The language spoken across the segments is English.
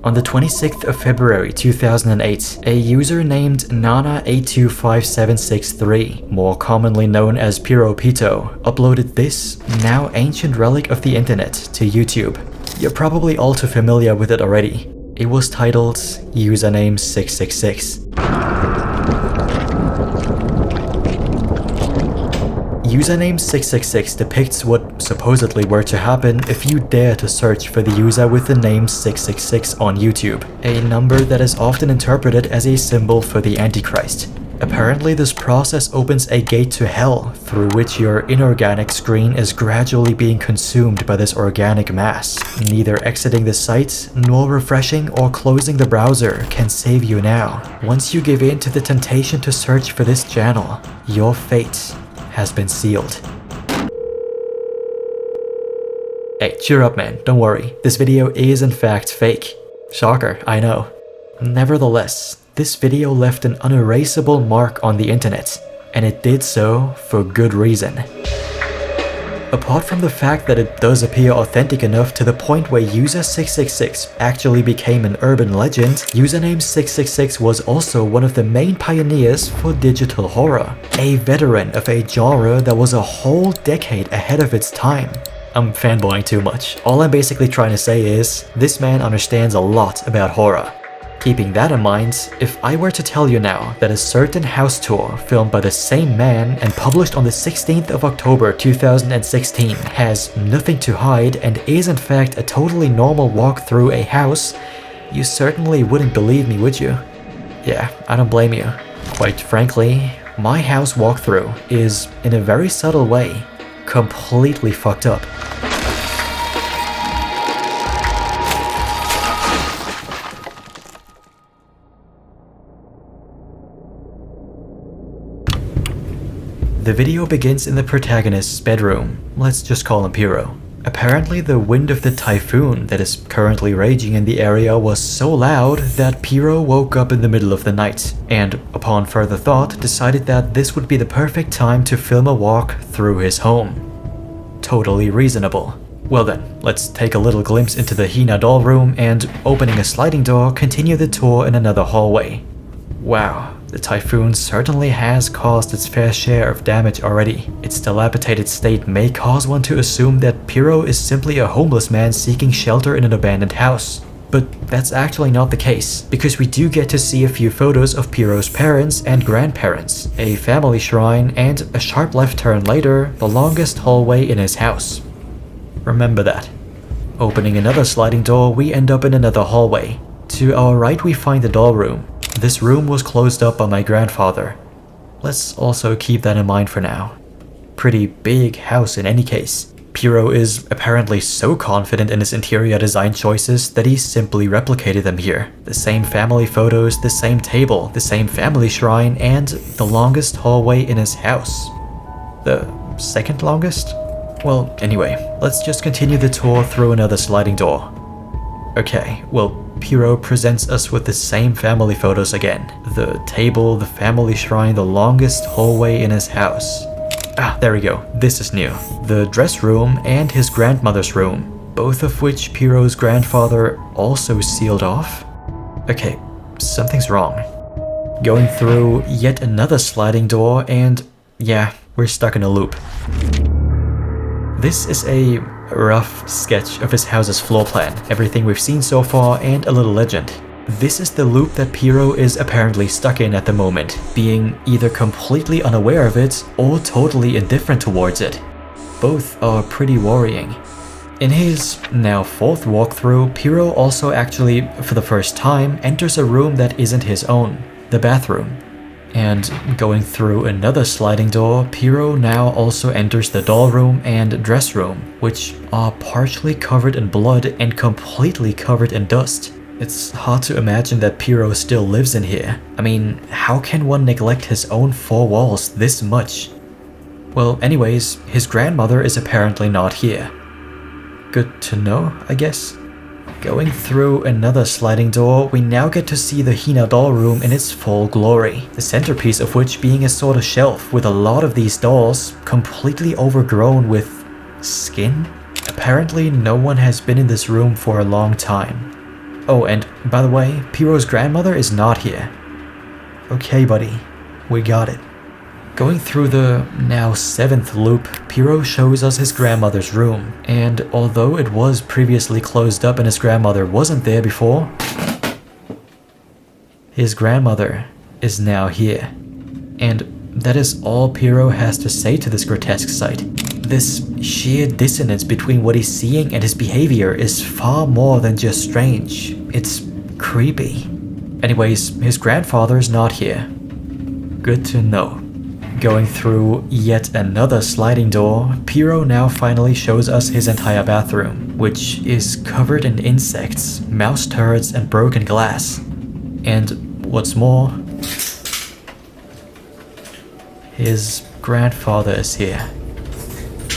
On the 26th of February 2008, a user named Nana825763, more commonly known as PiroPito, uploaded this now ancient relic of the internet to YouTube. You're probably all too familiar with it already. It was titled Username 666. Username 666 depicts what supposedly were to happen if you dare to search for the user with the name 666 on YouTube, a number that is often interpreted as a symbol for the Antichrist. Apparently, this process opens a gate to hell through which your inorganic screen is gradually being consumed by this organic mass. Neither exiting the site, nor refreshing or closing the browser can save you now. Once you give in to the temptation to search for this channel, your fate has been sealed. Hey, cheer up man, don't worry. This video is in fact fake. Shocker, I know. Nevertheless, this video left an unerasable mark on the internet, and it did so for good reason. Apart from the fact that it does appear authentic enough to the point where user 666 actually became an urban legend, username 666 was also one of the main pioneers for digital horror, a veteran of a genre that was a whole decade ahead of its time. I'm fanboying too much. All I'm basically trying to say is, this man understands a lot about horror. Keeping that in mind, if I were to tell you now that a certain house tour filmed by the same man and published on the 16th of October 2016 has nothing to hide and is in fact a totally normal walk through a house, you certainly wouldn't believe me, would you? Yeah, I don't blame you. Quite frankly, my house walkthrough is, in a very subtle way, completely fucked up. The video begins in the protagonist's bedroom. Let's just call him Piro. Apparently, the wind of the typhoon that is currently raging in the area was so loud that Piro woke up in the middle of the night, and upon further thought, decided that this would be the perfect time to film a walk through his home. Totally reasonable. Well then, let's take a little glimpse into the Hina doll room and, opening a sliding door, continue the tour in another hallway. Wow. The typhoon certainly has caused its fair share of damage already. Its dilapidated state may cause one to assume that Piro is simply a homeless man seeking shelter in an abandoned house. But that's actually not the case, because we do get to see a few photos of Piro's parents and grandparents, a family shrine, and a sharp left turn later, the longest hallway in his house. Remember that. Opening another sliding door, we end up in another hallway. To our right we find the doll room. This room was closed up by my grandfather. Let's also keep that in mind for now. Pretty big house in any case. Piro is apparently so confident in his interior design choices that he simply replicated them here. The same family photos, the same table, the same family shrine, and the longest hallway in his house. The second longest? Well, anyway, let's just continue the tour through another sliding door. Okay, well, Piro presents us with the same family photos again. The table, the family shrine, the longest hallway in his house. Ah, there we go. This is new. The dress room and his grandmother's room, both of which Piro's grandfather also sealed off. Okay, something's wrong. Going through yet another sliding door and yeah, we're stuck in a loop. This is a rough sketch of his house's floor plan, everything we've seen so far, and a little legend. This is the loop that Piro is apparently stuck in at the moment, being either completely unaware of it or totally indifferent towards it. Both are pretty worrying. In his now fourth walkthrough, Piro also actually, for the first time, enters a room that isn't his own, the bathroom. And going through another sliding door, Piro now also enters the doll room and dress room, which are partially covered in blood and completely covered in dust. It's hard to imagine that Piro still lives in here. I mean, how can one neglect his own four walls this much? Well, anyways, his grandmother is apparently not here. Good to know, I guess. Going through another sliding door, we now get to see the Hina doll room in its full glory, the centerpiece of which being a sort of shelf with a lot of these dolls completely overgrown with skin. Apparently no one has been in this room for a long time. Oh, and by the way, Piro's grandmother is not here. Okay, buddy, we got it. Going through the now 7th loop, Piro shows us his grandmother's room, and although it was previously closed up and his grandmother wasn't there before, his grandmother is now here. And that is all Piro has to say to this grotesque sight. This sheer dissonance between what he's seeing and his behavior is far more than just strange. It's creepy. Anyways, his grandfather is not here. Good to know. Going through yet another sliding door, Piro now finally shows us his entire bathroom, which is covered in insects, mouse turds, and broken glass. And what's more, his grandfather is here.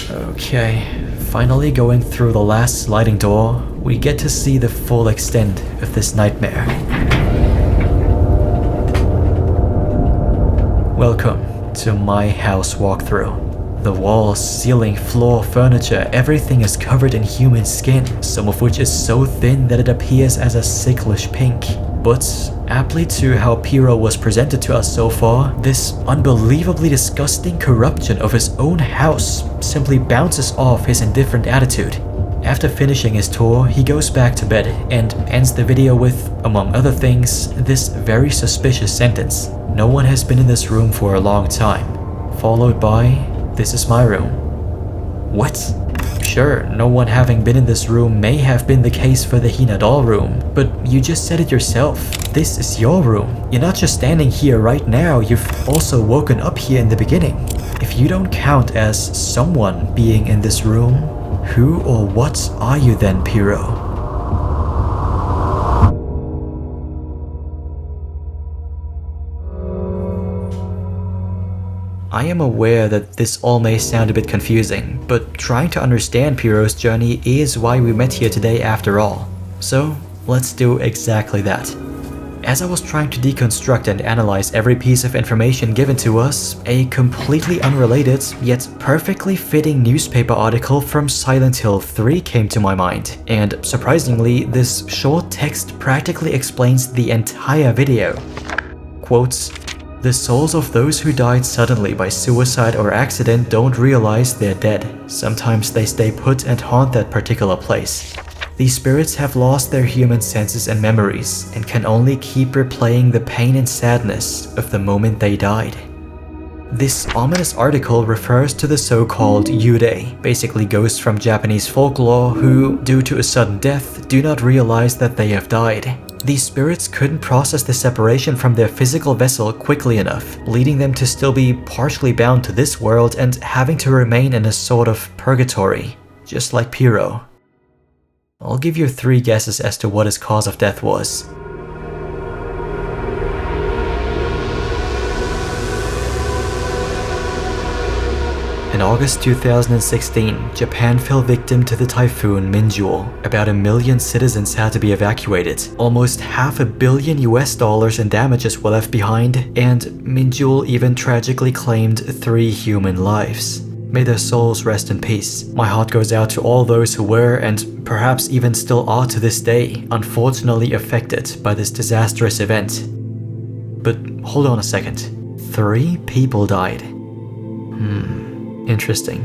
Okay, finally going through the last sliding door, we get to see the full extent of this nightmare. Welcome to my house walkthrough. The walls, ceiling, floor, furniture, everything is covered in human skin, some of which is so thin that it appears as a sicklish pink. But aptly to how Piro was presented to us so far, this unbelievably disgusting corruption of his own house simply bounces off his indifferent attitude. After finishing his tour, he goes back to bed and ends the video with, among other things, this very suspicious sentence: "No one has been in this room for a long time," followed by, "This is my room." What? Sure, no one having been in this room may have been the case for the Hina doll room, but you just said it yourself. This is your room. You're not just standing here right now, you've also woken up here in the beginning. If you don't count as someone being in this room, who or what are you then, Piro? I am aware that this all may sound a bit confusing, but trying to understand Piro's journey is why we met here today after all. So, let's do exactly that. As I was trying to deconstruct and analyze every piece of information given to us, a completely unrelated, yet perfectly fitting newspaper article from Silent Hill 3 came to my mind, and surprisingly, this short text practically explains the entire video. Quotes, "The souls of those who died suddenly by suicide or accident don't realize they're dead. Sometimes they stay put and haunt that particular place. These spirits have lost their human senses and memories and can only keep replaying the pain and sadness of the moment they died." This ominous article refers to the so-called Yurei, basically ghosts from Japanese folklore who, due to a sudden death, do not realize that they have died. These spirits couldn't process the separation from their physical vessel quickly enough, leading them to still be partially bound to this world and having to remain in a sort of purgatory, just like Piro. I'll give you 3 guesses as to what his cause of death was. In August 2016, Japan fell victim to the typhoon Minjul. About 1 million citizens had to be evacuated. Almost $500 million in damages were left behind, and Minjul even tragically claimed 3 human lives. May their souls rest in peace. My heart goes out to all those who were, and perhaps even still are to this day, unfortunately affected by this disastrous event. But hold on a second. 3 people died. Interesting.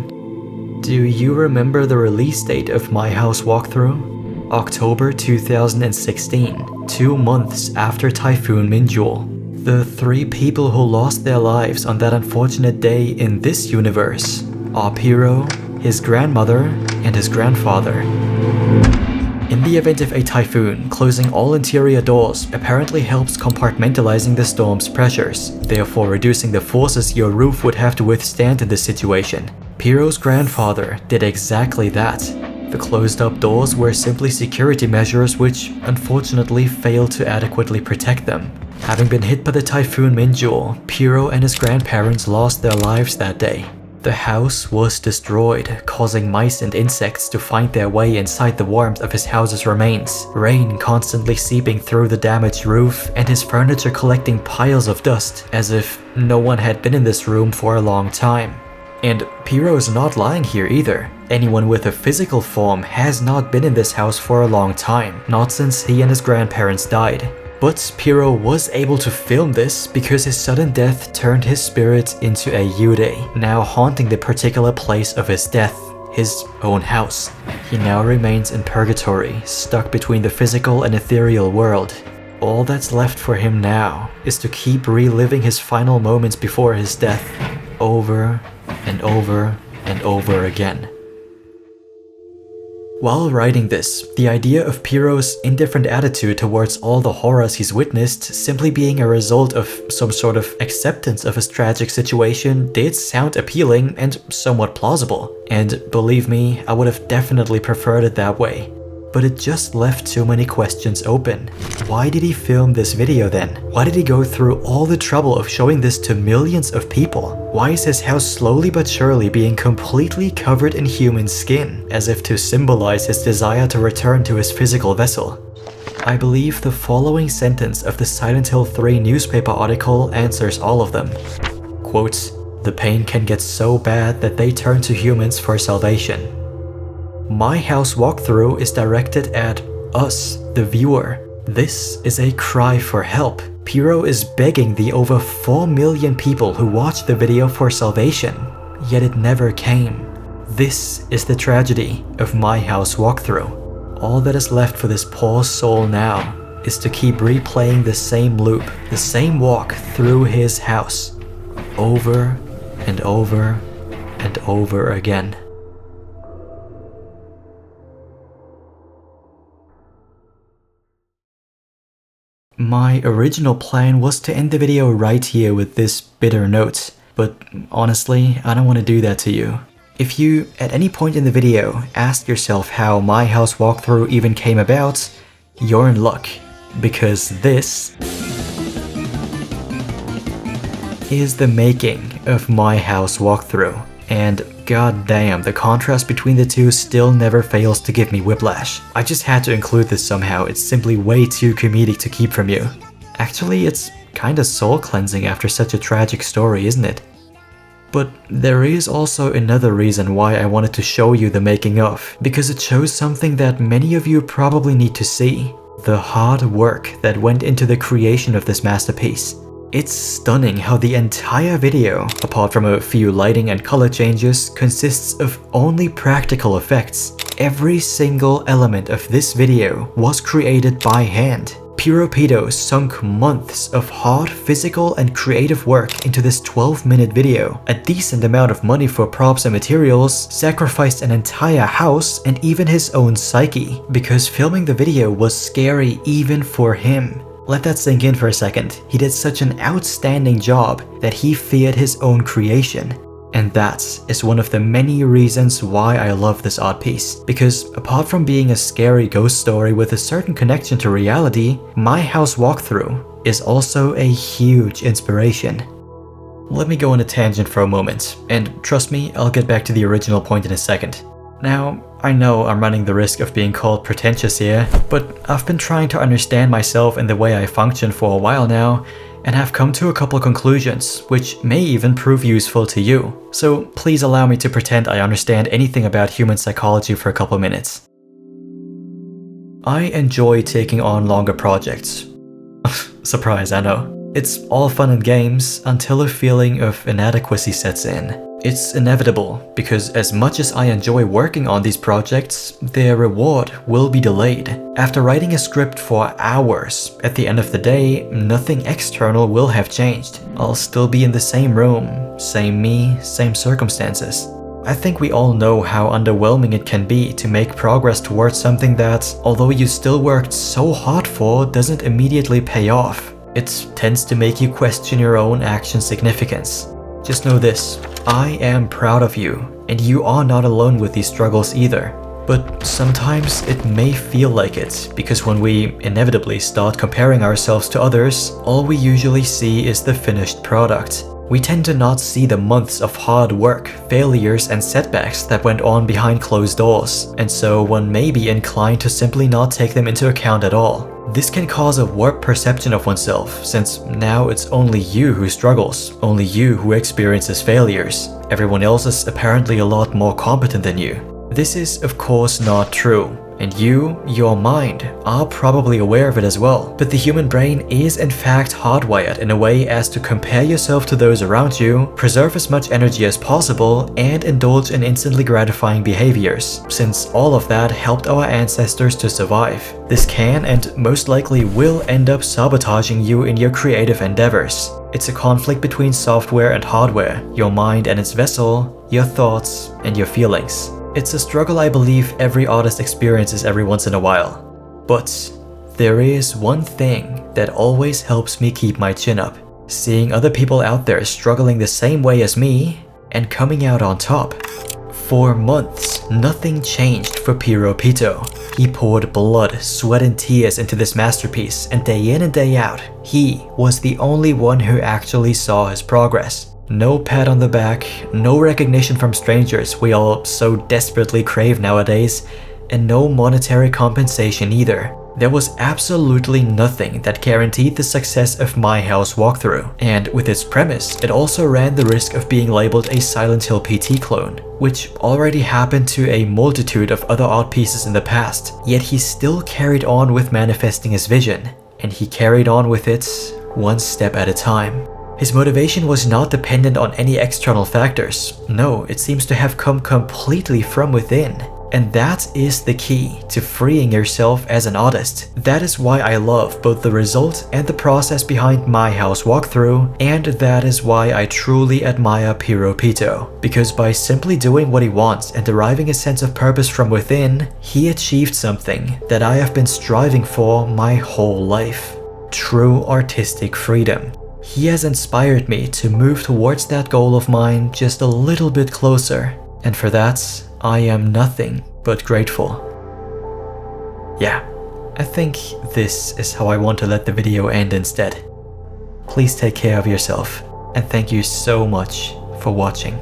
Do you remember the release date of my house walkthrough? October 2016, 2 months after Typhoon Minjul. The 3 people who lost their lives on that unfortunate day in this universe are Piro, his grandmother, and his grandfather. In the event of a typhoon, closing all interior doors apparently helps compartmentalizing the storm's pressures, therefore reducing the forces your roof would have to withstand in this situation. Piro's grandfather did exactly that. The closed-up doors were simply security measures which, unfortunately, failed to adequately protect them. Having been hit by the typhoon Minjul, Piro and his grandparents lost their lives that day. The house was destroyed, causing mice and insects to find their way inside the warmth of his house's remains, rain constantly seeping through the damaged roof, and his furniture collecting piles of dust, as if no one had been in this room for a long time. And Piro's not lying here either. Anyone with a physical form has not been in this house for a long time, not since he and his grandparents died. But Piro was able to film this because his sudden death turned his spirit into a Yude, now haunting the particular place of his death, his own house. He now remains in purgatory, stuck between the physical and ethereal world. All that's left for him now is to keep reliving his final moments before his death, over and over and over again. While writing this, the idea of Piro's indifferent attitude towards all the horrors he's witnessed simply being a result of some sort of acceptance of his tragic situation did sound appealing and somewhat plausible. And believe me, I would have definitely preferred it that way. But it just left too many questions open. Why did he film this video then? Why did he go through all the trouble of showing this to millions of people? Why is his house slowly but surely being completely covered in human skin, as if to symbolize his desire to return to his physical vessel? I believe the following sentence of the Silent Hill 3 newspaper article answers all of them. Quote, "The pain can get so bad that they turn to humans for salvation." My house walkthrough is directed at us, the viewer. This is a cry for help. Piro is begging the over 4 million people who watched the video for salvation, yet it never came. This is the tragedy of my house walkthrough. All that is left for this poor soul now is to keep replaying the same loop, the same walk through his house, over and over and over again. My original plan was to end the video right here with this bitter note, but honestly, I don't want to do that to you. If you, at any point in the video, ask yourself how my house walkthrough even came about, you're in luck, because this is the making of my house walkthrough. And goddamn, the contrast between the two still never fails to give me whiplash. I just had to include this somehow, it's simply way too comedic to keep from you. Actually, it's kinda soul cleansing after such a tragic story, isn't it? But there is also another reason why I wanted to show you the making of, because it shows something that many of you probably need to see. The hard work that went into the creation of this masterpiece. It's stunning how the entire video, apart from a few lighting and color changes, consists of only practical effects. Every single element of this video was created by hand. PiroPito sunk months of hard physical and creative work into this 12-minute video, a decent amount of money for props and materials, sacrificed an entire house and even his own psyche, because filming the video was scary even for him. Let that sink in for a second. He did such an outstanding job that he feared his own creation. And that is one of the many reasons why I love this art piece. Because apart from being a scary ghost story with a certain connection to reality, my house walkthrough is also a huge inspiration. Let me go on a tangent for a moment, and trust me, I'll get back to the original point in a second. Now, I know I'm running the risk of being called pretentious here, but I've been trying to understand myself and the way I function for a while now, and have come to a couple conclusions, which may even prove useful to you. So please allow me to pretend I understand anything about human psychology for a couple minutes. I enjoy taking on longer projects. Surprise, I know. It's all fun and games until a feeling of inadequacy sets in. It's inevitable, because as much as I enjoy working on these projects, their reward will be delayed. After writing a script for hours, at the end of the day, nothing external will have changed. I'll still be in the same room, same me, same circumstances. I think we all know how underwhelming it can be to make progress towards something that, although you still worked so hard for, doesn't immediately pay off. It tends to make you question your own action's significance. Just know this, I am proud of you, and you are not alone with these struggles either. But sometimes it may feel like it, because when we inevitably start comparing ourselves to others, all we usually see is the finished product. We tend to not see the months of hard work, failures, and setbacks that went on behind closed doors, and so one may be inclined to simply not take them into account at all. This can cause a warped perception of oneself, since now it's only you who struggles, only you who experiences failures. Everyone else is apparently a lot more competent than you. This is, of course, not true. And you, your mind, are probably aware of it as well. But the human brain is in fact hardwired in a way as to compare yourself to those around you, preserve as much energy as possible, and indulge in instantly gratifying behaviors, since all of that helped our ancestors to survive. This can and most likely will end up sabotaging you in your creative endeavors. It's a conflict between software and hardware, your mind and its vessel, your thoughts and your feelings. It's a struggle I believe every artist experiences every once in a while. But there is one thing that always helps me keep my chin up. Seeing other people out there struggling the same way as me and coming out on top. For months, nothing changed for PiroPito. He poured blood, sweat and tears into this masterpiece, and day in and day out, he was the only one who actually saw his progress. No pat on the back, no recognition from strangers we all so desperately crave nowadays, and no monetary compensation either. There was absolutely nothing that guaranteed the success of my house walkthrough, and with its premise, it also ran the risk of being labeled a Silent Hill PT clone, which already happened to a multitude of other art pieces in the past. Yet he still carried on with manifesting his vision, and he carried on with it one step at a time. His motivation was not dependent on any external factors. No, it seems to have come completely from within. And that is the key to freeing yourself as an artist. That is why I love both the result and the process behind my house walkthrough, and that is why I truly admire PiroPito. Because by simply doing what he wants and deriving a sense of purpose from within, he achieved something that I have been striving for my whole life. True artistic freedom. He has inspired me to move towards that goal of mine just a little bit closer, and for that, I am nothing but grateful. Yeah, I think this is how I want to let the video end instead. Please take care of yourself, and thank you so much for watching.